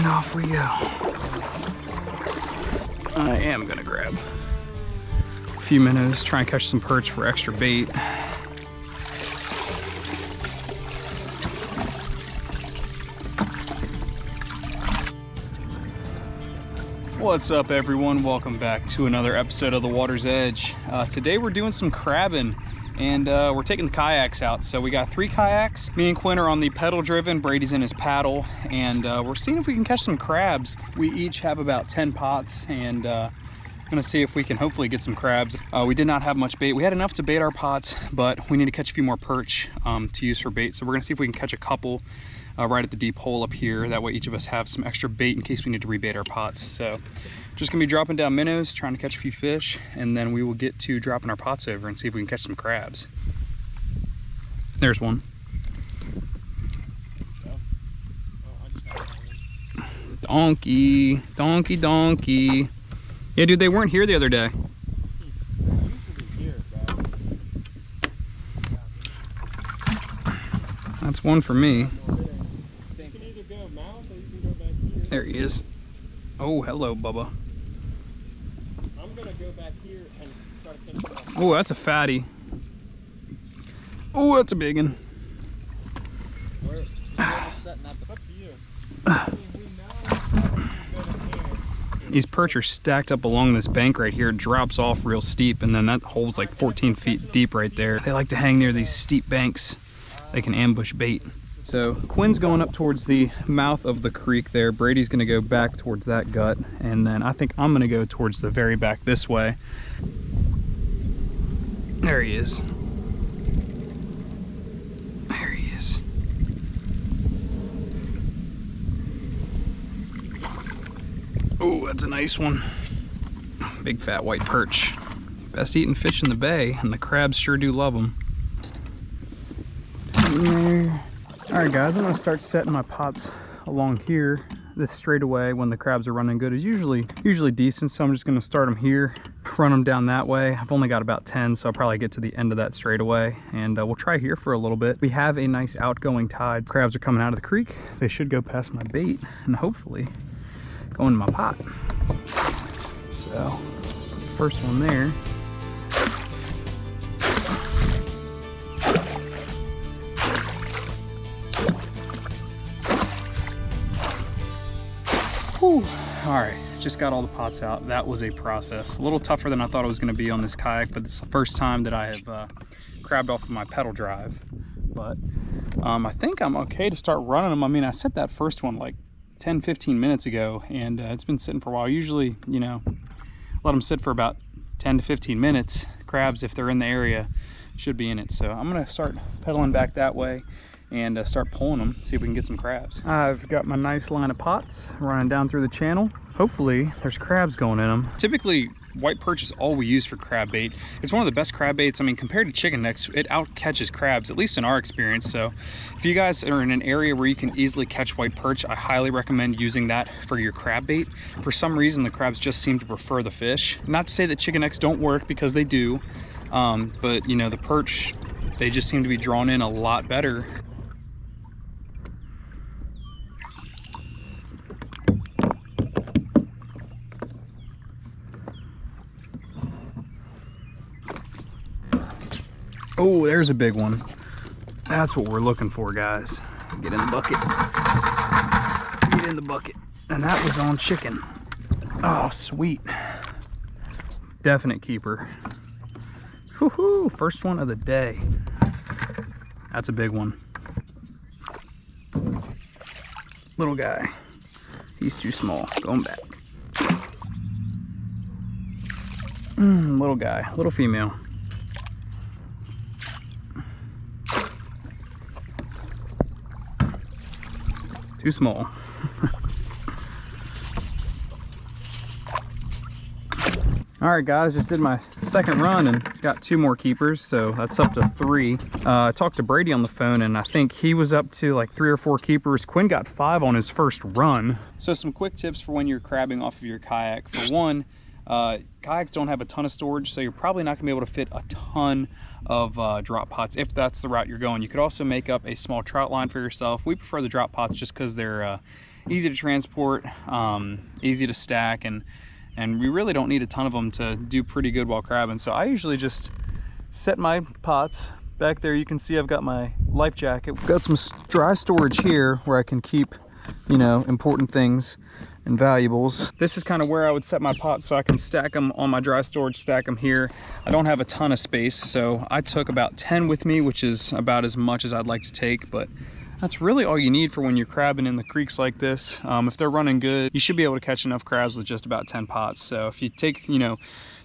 off we go. I am gonna grab a few minnows, try and catch some perch for extra bait. What's up everyone? Welcome back to another episode of The Water's Edge. Today we're doing some crabbing and we're taking the kayaks out. So we got 3 kayaks. Me and Quinn are on the pedal driven, Brady's in his paddle, and we're seeing if we can catch some crabs. We each have about 10 pots and gonna see if we can hopefully get some crabs. We did not have much bait. We had enough to bait our pots, but we need to catch a few more perch to use for bait. So we're gonna see if we can catch a couple right at the deep hole up here. That way each of us have some extra bait in case we need to rebait our pots. So just gonna be dropping down minnows, trying to catch a few fish, and then we will get to dropping our pots over and see if we can catch some crabs. There's one. Donkey, donkey, donkey. Yeah, dude, they weren't here the other day. That's one for me. There he is. Oh, hello, Bubba. I'm gonna go back here and try to finish it off. Oh, that's a fatty. Oh, that's a big one. We're setting up to you. These perch are stacked up along this bank right here. It drops off real steep, and then that hole's like 14 feet deep right there. They like to hang near these steep banks. They can ambush bait. So Quinn's going up towards the mouth of the creek there. Brady's gonna go back towards that gut, and then I think I'm gonna go towards the very back this way. There he is. There he is. Oh, that's a nice one. Big fat white perch. Best eating fish in the bay, and the crabs sure do love them. Alright guys, I'm going to start setting my pots along here. This straightaway when the crabs are running good is usually decent, so I'm just going to start them here, run them down that way. I've only got about 10, so I'll probably get to the end of that straightaway, and we'll try here for a little bit. We have a nice outgoing tide. Crabs are coming out of the creek. They should go past my bait and hopefully go into my pot. So, first one there. Whew. All right, just got all the pots out. That was a process. A little tougher than I thought it was gonna be on this kayak, but it's the first time that I have crabbed off of my pedal drive. But I think I'm okay to start running them. I mean, I set that first one like 10-15 minutes ago, and it's been sitting for a while. Usually, you know, let them sit for about 10 to 15 minutes. Crabs, if they're in the area, should be in it. So I'm gonna start pedaling back that way and start pulling them, see if we can get some crabs. I've got my nice line of pots running down through the channel. Hopefully there's crabs going in them. Typically white perch is all we use for crab bait. It's one of the best crab baits. I mean, compared to chicken necks, it out catches crabs, at least in our experience. So if you guys are in an area where you can easily catch white perch, I highly recommend using that for your crab bait. For some reason, the crabs just seem to prefer the fish. Not to say that chicken necks don't work, because they do, but you know, the perch, they just seem to be drawn in a lot better. Oh, there's a big one. That's what we're looking for, guys. Get in the bucket. Get in the bucket. And that was on chicken. Oh, sweet. Definite keeper. Woohoo! First one of the day. That's a big one. Little guy. He's too small. Going back. Little guy. Little female. Too small. All right guys, just did my second run and got 2 more keepers, so that's up to 3. I talked to Brady on the phone and I think he was up to like 3 or 4 keepers. Quinn got 5 on his first run. So some quick tips for when you're crabbing off of your kayak. For one, kayaks don't have a ton of storage, so you're probably not gonna be able to fit a ton of drop pots if that's the route you're going. You could also make up a small trout line for yourself. We prefer the drop pots just because they're easy to transport, easy to stack, and we really don't need a ton of them to do pretty good while crabbing. So I usually just set my pots back there. You can see I've got my life jacket. Got some dry storage here where I can keep, you know, important things and valuables. This is kind of where I would set my pots so I can stack them on my dry storage, stack them here. I don't have a ton of space, so I took about 10 with me, which is about as much as I'd like to take, but that's really all you need for when you're crabbing in the creeks like this. If they're running good, you should be able to catch enough crabs with just about 10 pots. So if you take, you know,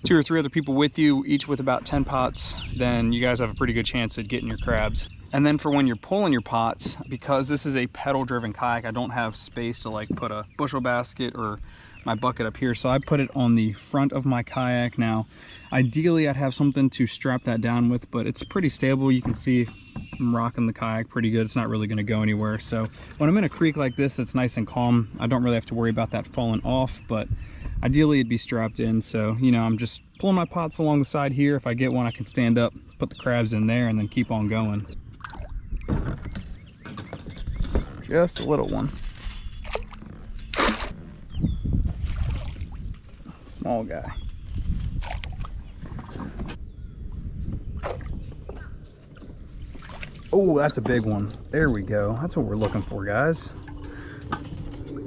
2 or 3 other people with you, each with about 10 pots, then you guys have a pretty good chance at getting your crabs. And then for when you're pulling your pots, because this is a pedal driven kayak, I don't have space to like put a bushel basket or my bucket up here, so I put it on the front of my kayak. Now ideally I'd have something to strap that down with, but it's pretty stable. You can see I'm rocking the kayak pretty good. It's not really going to go anywhere. So when I'm in a creek like this that's nice and calm, I don't really have to worry about that falling off, but ideally it'd be strapped in. So, you know, I'm just pulling my pots along the side here. If I get one, I can stand up, put the crabs in there, and then keep on going. Just a little one. Small guy. Oh, that's a big one. There we go. That's what we're looking for, guys.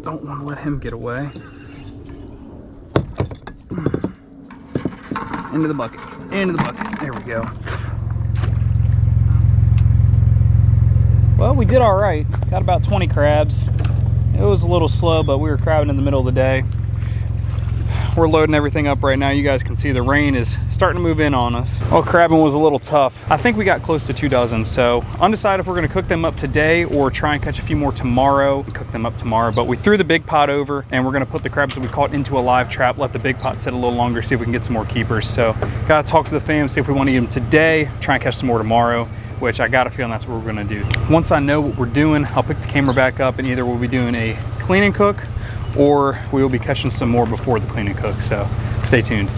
Don't want to let him get away. Into the bucket. Into the bucket. There we go. Well, we did all right. Got about 20 crabs. It was a little slow, but we were crabbing in the middle of the day. We're loading everything up right now. You guys can see the rain is starting to move in on us. Well, crabbing was a little tough. I think we got close to 2 dozen, so undecided if we're gonna cook them up today or try and catch a few more tomorrow. We cook them up tomorrow, but we threw the big pot over and we're gonna put the crabs that we caught into a live trap, let the big pot sit a little longer, see if we can get some more keepers. So gotta talk to the fam, see if we wanna eat them today, try and catch some more tomorrow, which I got a feeling that's what we're gonna do. Once I know what we're doing, I'll pick the camera back up and either we'll be doing a clean and cook or we will be catching some more before the clean and cook, so stay tuned.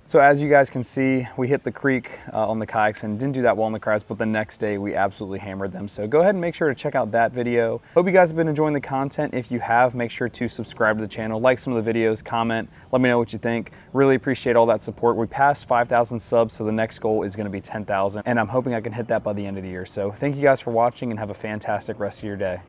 So as you guys can see, we hit the creek on the kayaks and didn't do that well on the crabs, but the next day we absolutely hammered them. So go ahead and make sure to check out that video. Hope you guys have been enjoying the content. If you have, make sure to subscribe to the channel, like some of the videos, comment, let me know what you think. Really appreciate all that support. We passed 5,000 subs, so the next goal is gonna be 10,000, and I'm hoping I can hit that by the end of the year. So thank you guys for watching and have a fantastic rest of your day.